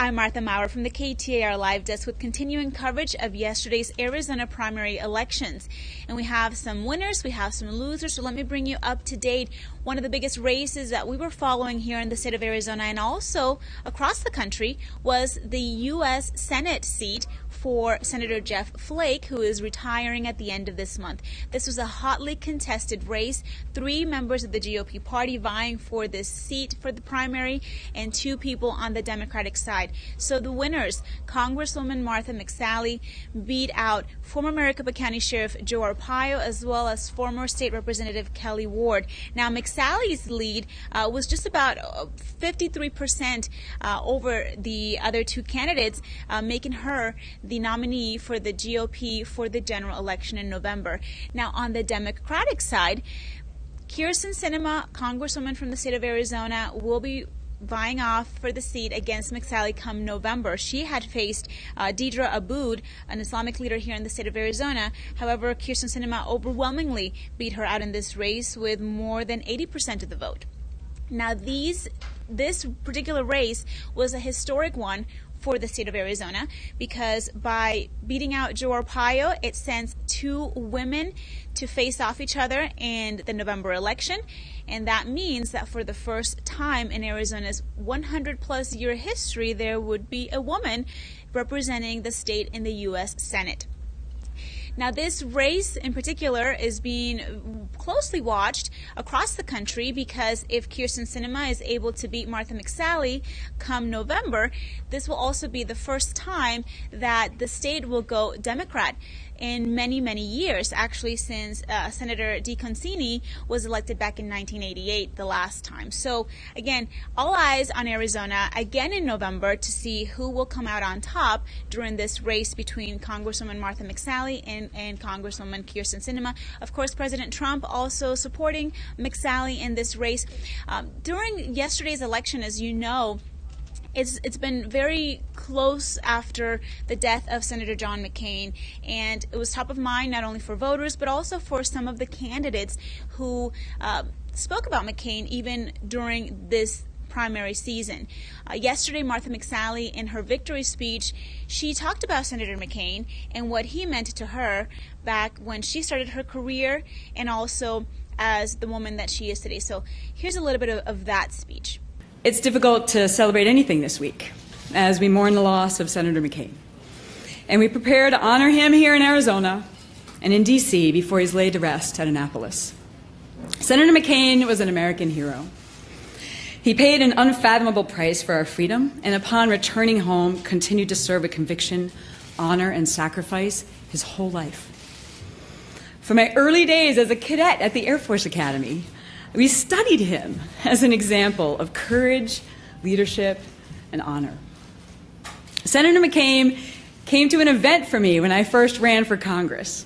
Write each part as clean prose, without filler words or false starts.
I'm Martha Maurer from the KTAR Live Desk with continuing coverage of yesterday's Arizona primary elections. And we have some winners, we have some losers, so let me bring you up to date. One of the biggest races that we were following here in the state of Arizona and also across the country was the U.S. Senate seat for Senator Jeff Flake, who is retiring at the end of this month. This was a hotly contested race. 3 members of the GOP party vying for this seat for the primary and 2 people on the Democratic side. So the winners, Congresswoman Martha McSally beat out former Maricopa County Sheriff Joe Arpaio as well as former State Representative Kelly Ward. Now McSally's lead was just about 53% over the other 2 candidates, making her the nominee for the GOP for the general election in November. Now on the Democratic side, Kyrsten Sinema, Congresswoman from the state of Arizona, will be vying off for the seat against McSally come November. She had faced Deidre Aboud, an Islamic leader here in the state of Arizona. However, Kyrsten Sinema overwhelmingly beat her out in this race with more than 80% of the vote. Now, this particular race was a historic one for the state of Arizona because by beating out Joe Arpaio, it sends 2 women to face off each other in the November election. And that means that for the first time in Arizona's 100-plus year history, there would be a woman representing the state in the U.S. Senate. Now, this race in particular is being closely watched across the country because if Kyrsten Sinema is able to beat Martha McSally come November, this will also be the first time that the state will go Democrat in many, many years, actually since Senator DeConcini was elected back in 1988 the last time. So again, all eyes on Arizona again in November to see who will come out on top during this race between Congresswoman Martha McSally and Congresswoman Kyrsten Sinema. Of course, President Trump also supporting McSally in this race. During yesterday's election, as you know, it's been very close after the death of Senator John McCain, and it was top of mind not only for voters but also for some of the candidates who spoke about McCain even during this primary season. Yesterday, Martha McSally, in her victory speech, she talked about Senator McCain and what he meant to her back when she started her career and also as the woman that she is today. So here's a little bit of that speech. It's difficult to celebrate anything this week as we mourn the loss of Senator McCain. And we prepare to honor him here in Arizona and in D.C. before he's laid to rest at Annapolis. Senator McCain was an American hero. He paid an unfathomable price for our freedom, and upon returning home, continued to serve with conviction, honor, and sacrifice his whole life. From my early days as a cadet at the Air Force Academy, we studied him as an example of courage, leadership, and honor. Senator McCain came to an event for me when I first ran for Congress.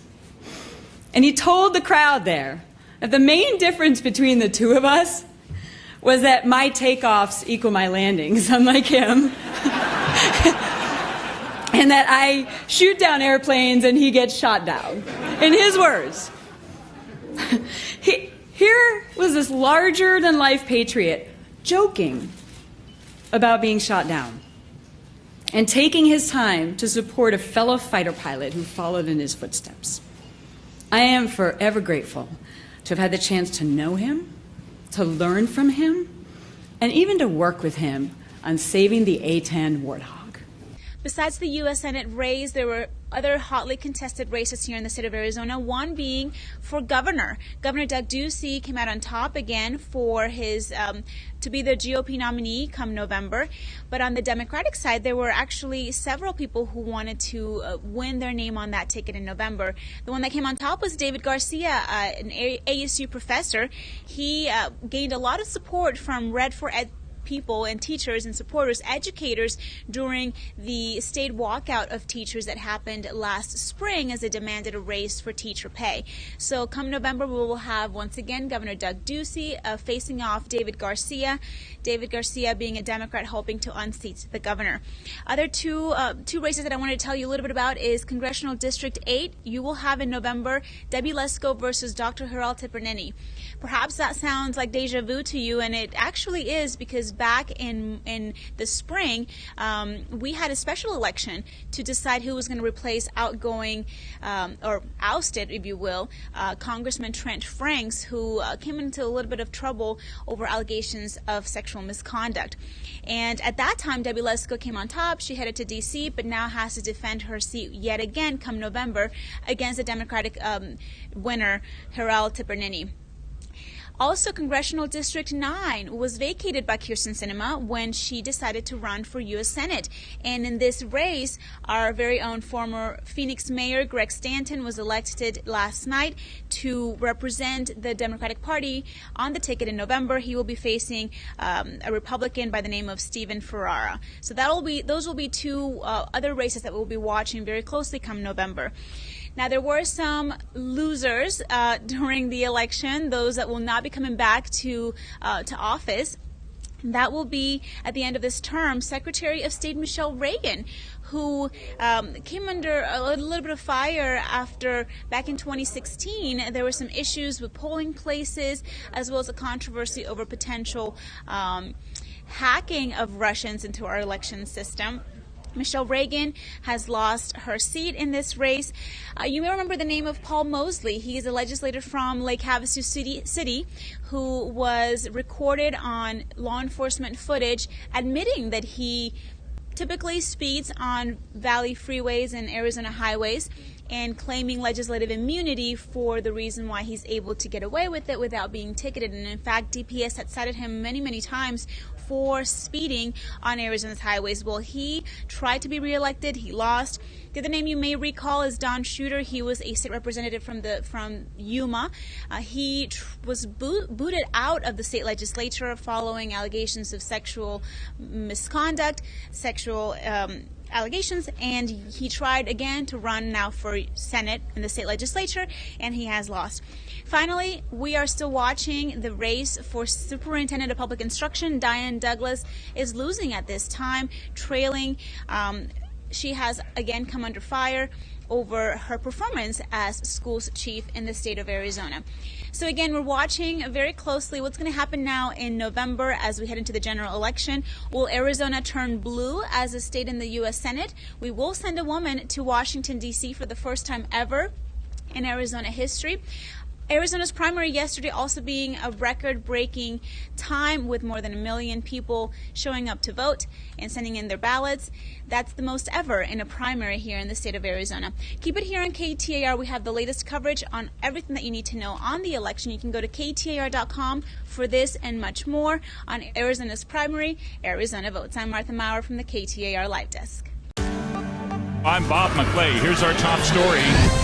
And he told the crowd there that the main difference between the 2 of us was that my takeoffs equal my landings, unlike him. And that I shoot down airplanes and he gets shot down. In his words. Here was this larger-than-life patriot joking about being shot down and taking his time to support a fellow fighter pilot who followed in his footsteps. I am forever grateful to have had the chance to know him, to learn from him, and even to work with him on saving the A-10 Warthog. Besides the U.S. Senate race, there were other hotly contested races here in the state of Arizona, one being for governor. Governor Doug Ducey came out on top again for his to be the GOP nominee come November. But on the Democratic side, there were actually several people who wanted to win their name on that ticket in November. The one that came on top was David Garcia, an ASU professor. He gained a lot of support from Red for Ed people and teachers and supporters, educators, during the state walkout of teachers that happened last spring as they demanded a raise for teacher pay. So come November, we will have once again Governor Doug Ducey facing off David Garcia. David Garcia being a Democrat hoping to unseat the governor. Other two races that I wanted to tell you a little bit about is Congressional District 8. You will have in November Debbie Lesko versus Dr. Hiral Tiperneni. Perhaps that sounds like deja vu to you, and it actually is, because because back in the spring, we had a special election to decide who was going to replace outgoing or ousted, if you will, Congressman Trent Franks, who came into a little bit of trouble over allegations of sexual misconduct. And at that time, Debbie Lesko came on top. She headed to D.C., but now has to defend her seat yet again come November against the Democratic winner, Harold Tipernini. Also, Congressional District 9 was vacated by Kirsten Sinema when she decided to run for U.S. Senate. And in this race, our very own former Phoenix Mayor Greg Stanton was elected last night to represent the Democratic Party on the ticket in November. He will be facing a Republican by the name of Stephen Ferrara. So those will be two other races that we'll be watching very closely come November. Now, there were some losers during the election, those that will not be coming back to office. That will be, at the end of this term, Secretary of State Michelle Reagan, who came under a little bit of fire after, back in 2016, there were some issues with polling places, as well as a controversy over potential hacking of Russians into our election system. Michelle Reagan has lost her seat in this race. You may remember the name of Paul Moseley. He is a legislator from Lake Havasu City who was recorded on law enforcement footage admitting that he typically speeds on valley freeways and Arizona highways and claiming legislative immunity for the reason why he's able to get away with it without being ticketed. And in fact, DPS had cited him many, many times for speeding on Arizona's highways. Well, he tried to be reelected. He lost. The other name you may recall is Don Shooter. He was a state representative from Yuma. He was booted out of the state legislature following allegations of sexual misconduct, sexual allegations, and he tried again to run now for Senate in the state legislature, and he has lost. Finally, we are still watching the race for Superintendent of Public Instruction. Diane Douglas is losing at this time, trailing. She has again come under fire over her performance as schools chief in the state of Arizona. So again, we're watching very closely what's going to happen now in November as we head into the general election. Will Arizona turn blue as a state in the U.S. Senate? We will send a woman to Washington, D.C. for the first time ever in Arizona history. Arizona's primary yesterday also being a record-breaking time with more than 1 million people showing up to vote and sending in their ballots. That's the most ever in a primary here in the state of Arizona. Keep it here on KTAR. We have the latest coverage on everything that you need to know on the election. You can go to KTAR.com for this and much more on Arizona's primary, Arizona Votes. I'm Martha Maurer from the KTAR Live Desk. I'm Bob McClay. Here's our top story.